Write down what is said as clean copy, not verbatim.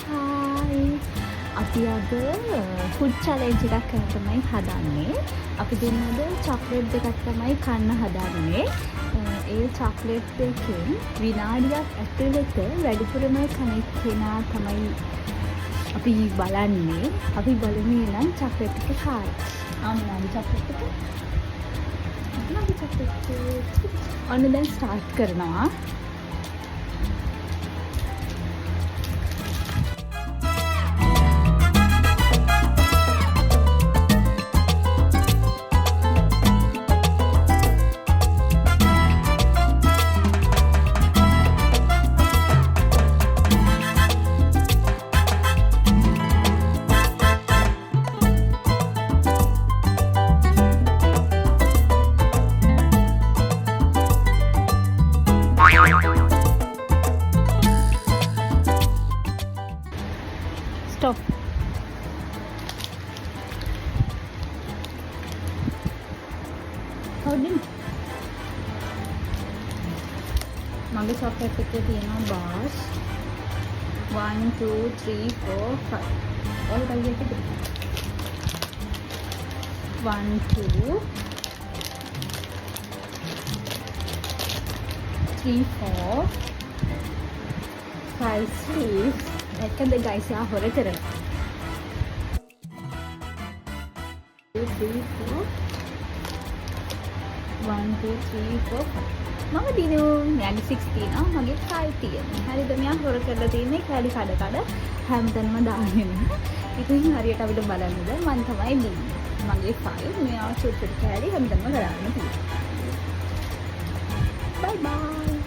Hi අපි අද food challenge එකක් කරන්න තමයි හදන්නේ. අපි දෙන්නද චොක්ලට් දෙකක් තමයි කන්න හදන්නේ. ඒ චොක්ලට් දෙකෙන් විනාඩියක් ඇතුළත වැඩිපුරම කන කෙනා තමයි අපි බලන්නේ. අපි බලමු නම් චොක්ලට් එක කාලා. අම්මාගේ චොක්ලට් එක. අම්මාගේ චොක්ලට් එක. ඔන්න දැන් ස්ටාර්ට් කරනවා. Stop. Holding. මගේ chocolate එකේ තියෙනවා bars 1 2 3 4 5 ඔය කල්ලි එකේ 1 2 3 4 5 6 එකද ගයිස් යා හොර කරන 2 3 4 1 2 3 4 5 මම දිනු මෙයාගේ 6 තියෙනවා මගේ 5 තියෙනවා හරිද මෙයා හොර කරලා තියෙන්නේ කැලි කඩ හැමතැනම දාගෙන ඉතින් හරියට අපිට බලන්න බෑ මම තමයි දින්නේ මගේ 5 මෙයා චුට්ටට කැලි හැමතැනම දාගෙන තියෙනවා බයි බයි